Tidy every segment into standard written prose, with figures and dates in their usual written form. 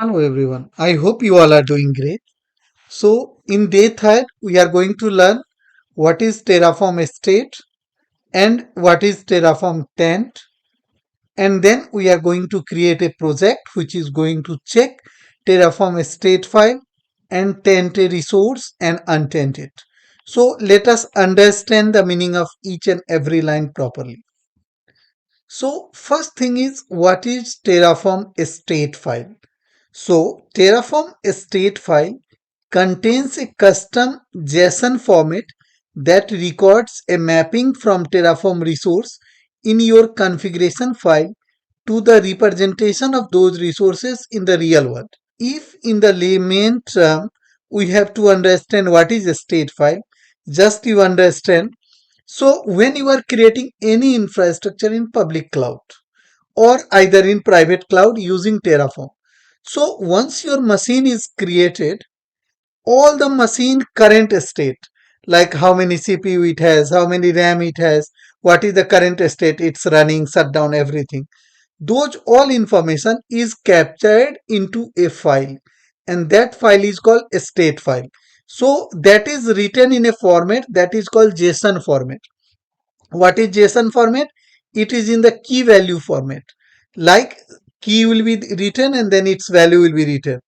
Hello everyone. I hope you all are doing great. So in day third, we are going to learn what is Terraform State and what is Terraform Taint. And then we are going to create a project which is going to check Terraform state file and taint a resource and untaint it. So let us understand the meaning of each and every line properly. So first thing is, what is Terraform state file? So Terraform state file contains a custom JSON format that records a mapping from Terraform resource in your configuration file to the representation of those resources in the real world. If in the layman term we have to understand what is a state file, just you understand. So when you are creating any infrastructure in public cloud or either in private cloud using Terraform, so once your machine is created, all the machine current state, like how many CPU it has, how many RAM it has, what is the current state it's running, shutdown, everything. Those all information is captured into a file, and that file is called a state file. So that is written in a format that is called JSON format. What is JSON format? It is in the key value format. Like key will be written and then its value will be written.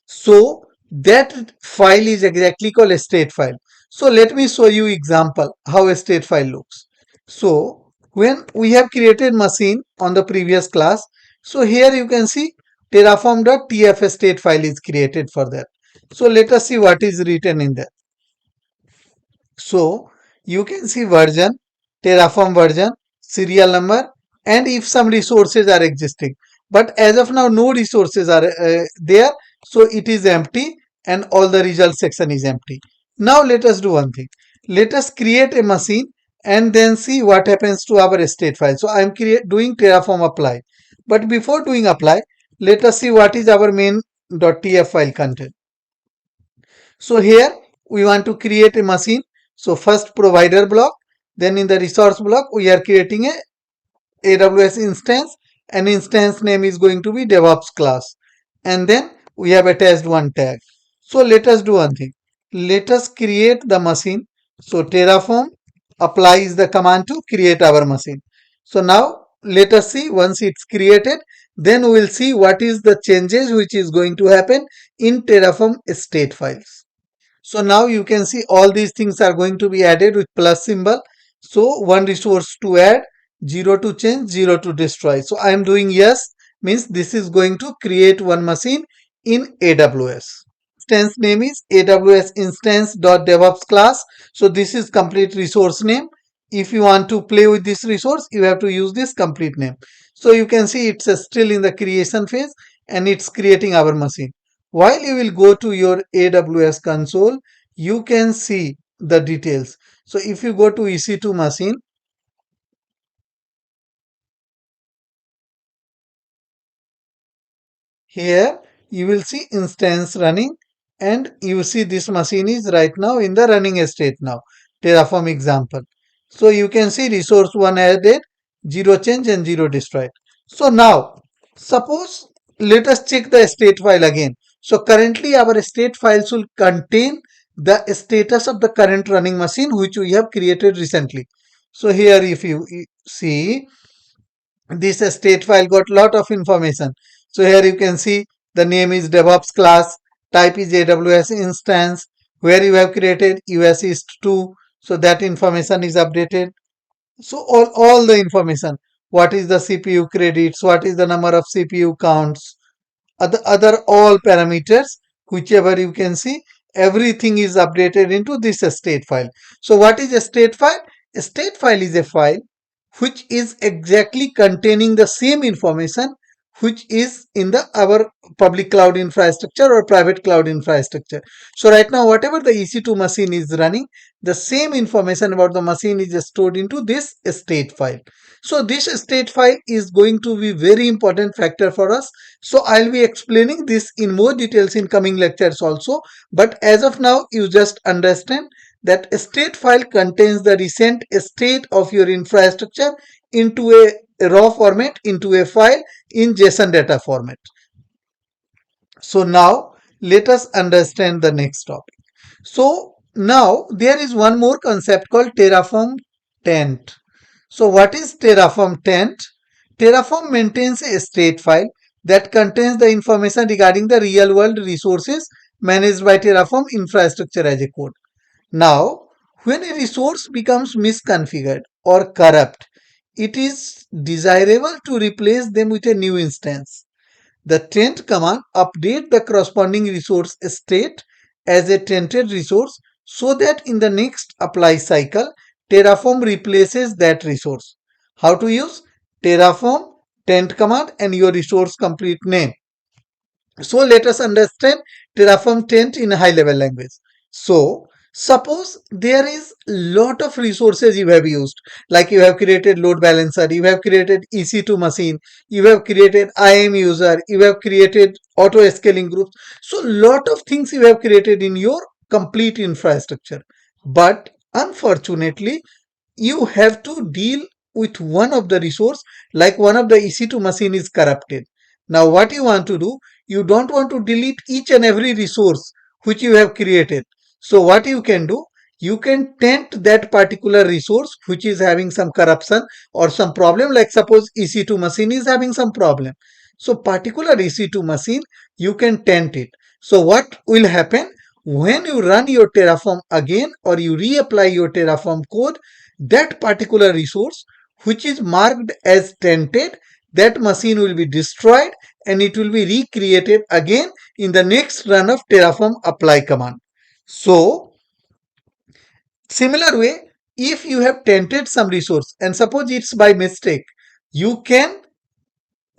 So that file is exactly called a state file. So let me show you example how a state file looks. So when we have created machine on the previous class, so here you can see terraform.tf state file is created for that. So let us see what is written in that. So you can see version, Terraform version, serial number, and if some resources are existing. But as of now, no resources are there, so it is empty and all the result section is empty. Now let us do one thing. Let us create a machine and then see what happens to our state file. So I am doing Terraform apply. But before doing apply, let us see what is our main.tf file content. So here we want to create a machine. So first provider block, then in the resource block we are creating a AWS instance, and instance name is going to be DEVOPS class, and then we have attached one tag. So let us do one thing. Let us create the machine. So Terraform applies the command to create our machine. So now let us see, once it's created, then we will see what is the changes which is going to happen in Terraform state files. So now you can see all these things are going to be added with plus symbol. So one resource to add, 0 to change, 0 to destroy. So I am doing yes, means this is going to create one machine in AWS. Instance name is AWS instance.devops class. So this is complete resource name. If you want to play with this resource, you have to use this complete name. So you can see it's still in the creation phase and it's creating our machine. While you will go to your AWS console, you can see the details. So if you go to EC2 machine, here you will see instance running, and you see this machine is right now in the running state now. Terraform example. So you can see resource 1 added, 0 change and 0 destroyed. So now suppose let us check the state file again. So currently our state files will contain the status of the current running machine which we have created recently. So here if you see, this state file got lot of information. So here you can see the name is DevOps class, type is AWS instance, where you have created US East 2. So that information is updated. So all the information, what is the CPU credits, what is the number of CPU counts, other all parameters, whichever you can see, everything is updated into this state file. So what is a state file? A state file is a file which is exactly containing the same information which is in the our public cloud infrastructure or private cloud infrastructure. So right now whatever the EC2 machine is running, the same information about the machine is stored into this state file. So this state file is going to be very important factor for us. So I'll be explaining this in more details in coming lectures also, but as of now you just understand that a state file contains the recent state of your infrastructure into a raw format, into a file in JSON data format. So now let us understand the next topic. So now there is one more concept called Terraform Taint. So what is Terraform Taint? Terraform maintains a state file that contains the information regarding the real world resources managed by Terraform infrastructure as a code. Now, when a resource becomes misconfigured or corrupt, it is desirable to replace them with a new instance. The taint command updates the corresponding resource state as a tainted resource so that in the next apply cycle, Terraform replaces that resource. How to use? Terraform taint command and your resource complete name. So let us understand Terraform Taint in high level language. So suppose there is lot of resources you have used, like you have created load balancer, you have created EC2 machine, you have created IAM user, you have created auto scaling groups. So lot of things you have created in your complete infrastructure. But unfortunately, you have to deal with one of the resource, like one of the EC2 machine is corrupted. Now what you want to do, you don't want to delete each and every resource which you have created. So what you can do, you can taint that particular resource which is having some corruption or some problem, like suppose EC2 machine is having some problem. So particular EC2 machine, you can taint it. So what will happen, when you run your Terraform again or you reapply your Terraform code, that particular resource which is marked as tainted, that machine will be destroyed and it will be recreated again in the next run of Terraform apply command. So similar way, if you have tainted some resource and suppose it's by mistake, you can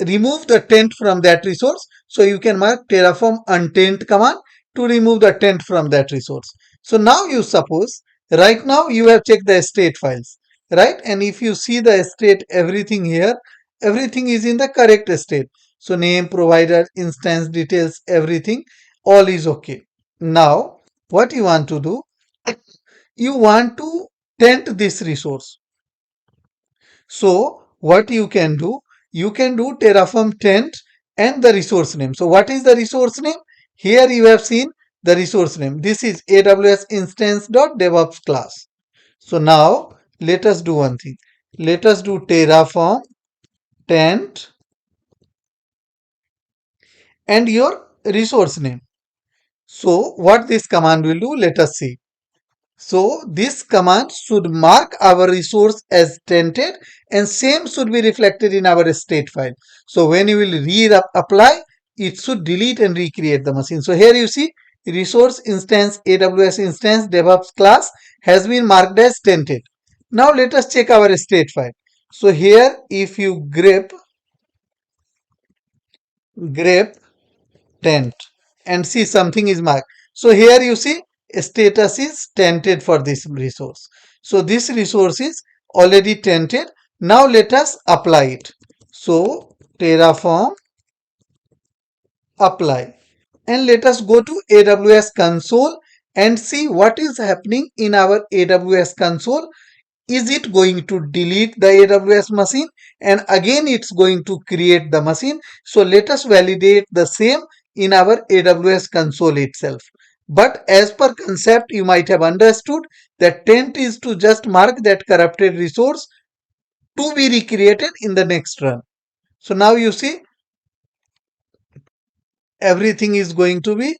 remove the taint from that resource. So you can mark Terraform untaint command to remove the taint from that resource. So now you suppose right now you have checked the state files, right? And if you see the state, everything here, everything is in the correct state. So name, provider, instance details, everything, all is okay. Now what you want to do, you want to taint this resource. So what you can do Terraform taint and the resource name. So what is the resource name? Here you have seen the resource name. This is AWS instance.devops class. So now let us do one thing. Let us do Terraform taint and your resource name. So what this command will do, let us see. So this command should mark our resource as tainted and same should be reflected in our state file. So when you will reapply, it should delete and recreate the machine. So here you see resource instance AWS instance DevOps class has been marked as tainted. Now let us check our state file. So here if you grep taint and see something is marked. So here you see status is tainted for this resource. So this resource is already tainted. Now let us apply it. So Terraform apply and let us go to AWS console and see what is happening in our AWS console. Is it going to delete the AWS machine and again it's going to create the machine? So let us validate the same in our AWS console itself. But as per concept, you might have understood that taint is to just mark that corrupted resource to be recreated in the next run. So now you see everything is going to be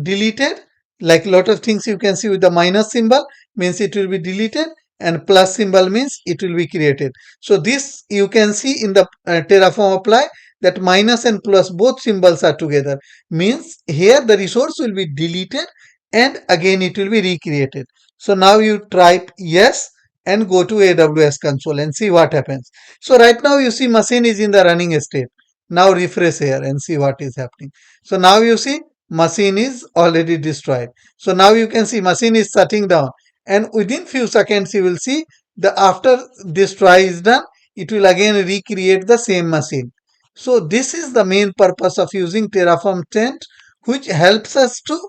deleted. Like lot of things you can see with the minus symbol means it will be deleted and plus symbol means it will be created. So this you can see in the Terraform apply that minus and plus both symbols are together, means here the resource will be deleted and again it will be recreated. So now you type yes and go to AWS console and see what happens. So right now you see machine is in the running state. Now refresh here and see what is happening. So now you see machine is already destroyed. So now you can see machine is shutting down and within few seconds you will see the after this try is done, it will again recreate the same machine. So this is the main purpose of using Terraform Taint, which helps us to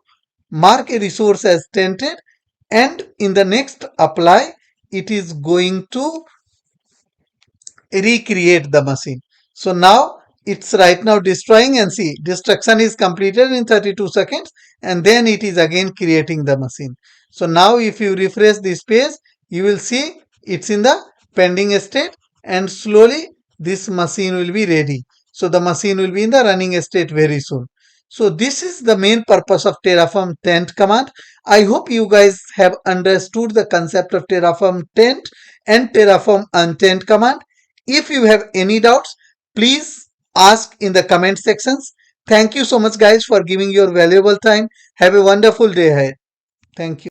mark a resource as tainted and in the next apply it is going to recreate the machine. So now it's right now destroying, and see, destruction is completed in 32 seconds, and then it is again creating the machine. So now if you refresh this page, you will see it's in the pending state, and slowly this machine will be ready. So the machine will be in the running state very soon. So this is the main purpose of Terraform Taint command. I hope you guys have understood the concept of Terraform Taint and Terraform Untaint command. If you have any doubts, please ask in the comment sections. Thank you so much guys for giving your valuable time. Have a wonderful day ahead. Thank you.